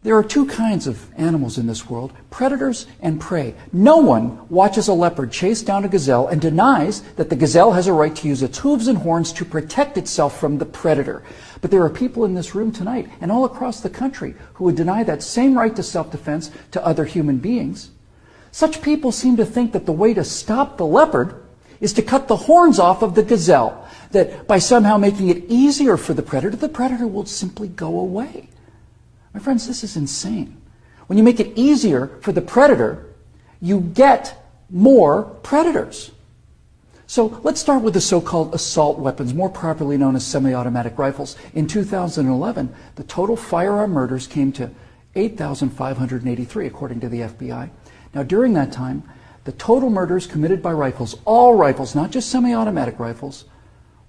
There are two kinds of animals in this world, predators and prey. No one watches a leopard chase down a gazelle and denies that the gazelle has a right to use its hooves and horns to protect itself from the predator. But there are people in this room tonight and all across the country who would deny that same right to self-defense to other human beings. Such people seem to think that the way to stop the leopard is to cut the horns off of the gazelle, that by somehow making it easier for the predator will simply go away. My friends, this is insane. When you make it easier for the predator, you get more predators. So let's start with the so-called assault weapons, more properly known as semi-automatic rifles. In 2011, the total firearm murders came to 8,583, according to the FBI. Now, during that time, the total murders committed by rifles, all rifles, not just semi-automatic rifles,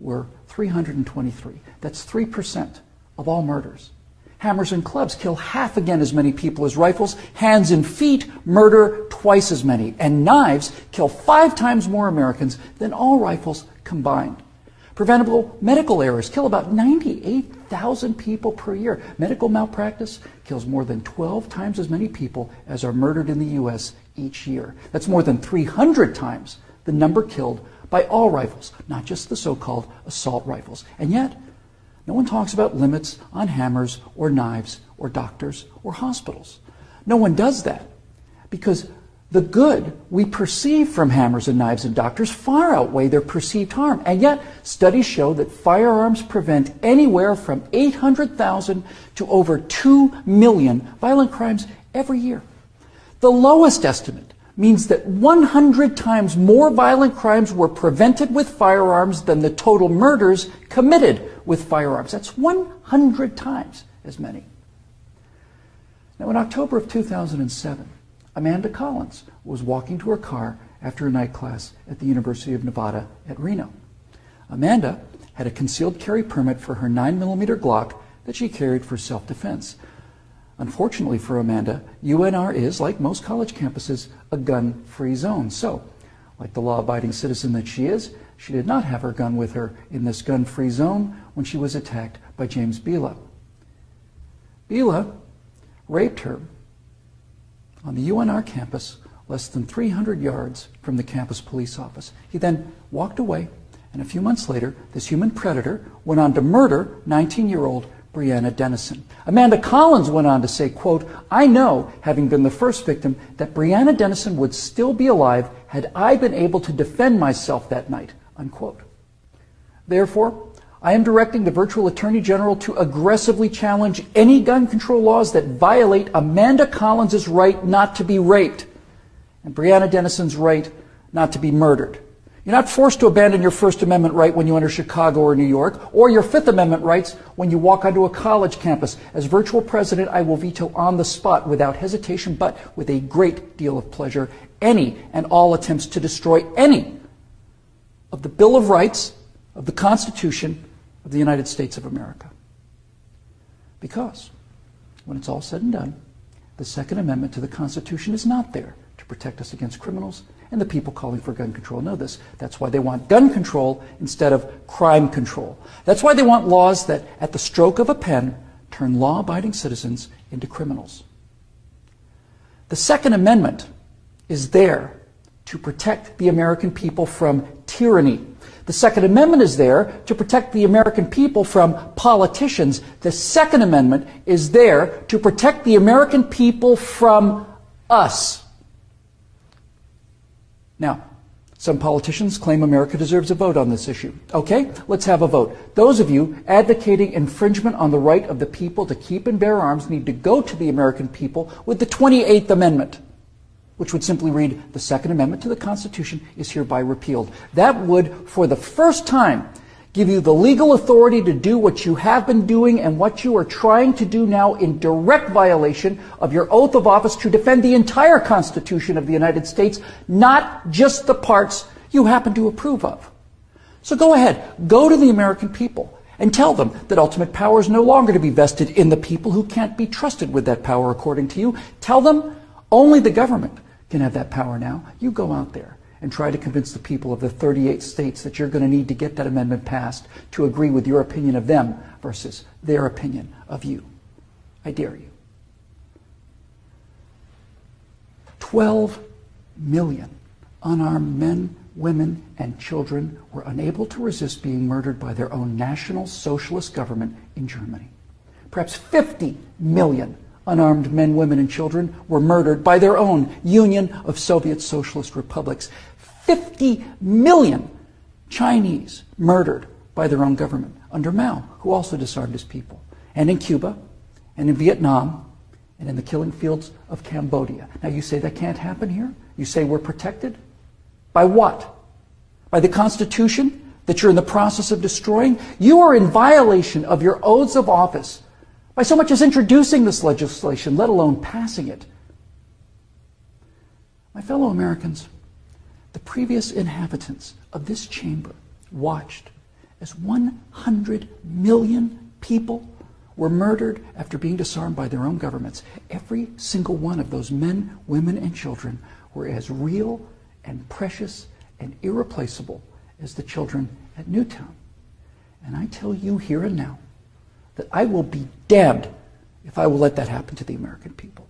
were 323. That's 3% of all murders. Hammers and clubs kill half again as many people as rifles. Hands and feet murder twice as many. And knives kill 5 times more Americans than all rifles combined. Preventable medical errors kill about 98,000 people per year. Medical malpractice kills more than 12 times as many people as are murdered in the U.S. each year. That's more than 300 times the number killed by all rifles, not just the so-called assault rifles. And yet, no one talks about limits on hammers or knives or doctors or hospitals. No one does that because the good we perceive from hammers and knives and doctors far outweigh their perceived harm. And yet, studies show that firearms prevent anywhere from 800,000 to over 2 million violent crimes every year. The lowest estimate means that 100 times more violent crimes were prevented with firearms than the total murders committed with firearms. That's 100 times as many. Now, in October of 2007, Amanda Collins was walking to her car after a night class at the University of Nevada at Reno. Amanda had a concealed carry permit for her 9mm Glock that she carried for self-defense. Unfortunately for Amanda, UNR is, like most college campuses, a gun-free zone. So, like the law-abiding citizen that she is, she did not have her gun with her in this gun-free zone when she was attacked by James Bila. Bila raped her on the UNR campus less than 300 yards from the campus police office. He then walked away, and a few months later, this human predator went on to murder 19-year-old Breonna Dennison. Amanda Collins went on to say, quote, "I know, having been the first victim, that Breonna Dennison would still be alive had I been able to defend myself that night," unquote. Therefore, I am directing the virtual Attorney General to aggressively challenge any gun control laws that violate Amanda Collins' right not to be raped and Breonna Dennison's right not to be murdered. You're not forced to abandon your First Amendment right when you enter Chicago or New York, or your Fifth Amendment rights when you walk onto a college campus. As virtual president, I will veto on the spot without hesitation, but with a great deal of pleasure, any and all attempts to destroy any of the Bill of Rights, of the Constitution of the United States of America. Because, when it's all said and done, the Second Amendment to the Constitution is not there to protect us against criminals, and the people calling for gun control know this. That's why they want gun control instead of crime control. That's why they want laws that, at the stroke of a pen, turn law-abiding citizens into criminals. The Second Amendment is there to protect the American people from tyranny. The Second Amendment is there to protect the American people from politicians. The Second Amendment is there to protect the American people from us. Now, some politicians claim America deserves a vote on this issue. Okay, let's have a vote. Those of you advocating infringement on the right of the people to keep and bear arms need to go to the American people with the 28th Amendment, which would simply read, the Second Amendment to the Constitution is hereby repealed. That would, for the first time, give you the legal authority to do what you have been doing and what you are trying to do now in direct violation of your oath of office to defend the entire Constitution of the United States, not just the parts you happen to approve of. So go ahead, go to the American people and tell them that ultimate power is no longer to be vested in the people who can't be trusted with that power according to you. Tell them only the government can have that power now. You go out there and try to convince the people of the 38 states that you're going to need to get that amendment passed to agree with your opinion of them versus their opinion of you. I dare you. 12 million unarmed men, women, and children were unable to resist being murdered by their own National Socialist government in Germany. Perhaps 50 million unarmed men, women, and children were murdered by their own Union of Soviet Socialist Republics. 50 million Chinese murdered by their own government under Mao, who also disarmed his people. And in Cuba, and in Vietnam, and in the killing fields of Cambodia. Now you say that can't happen here? You say we're protected? By what? By the Constitution that you're in the process of destroying? You are in violation of your oaths of office by so much as introducing this legislation, let alone passing it. My fellow Americans, the previous inhabitants of this chamber watched as 100 million people were murdered after being disarmed by their own governments. Every single one of those men, women, and children were as real and precious and irreplaceable as the children at Newtown. And I tell you here and now that I will be damned if I will let that happen to the American people.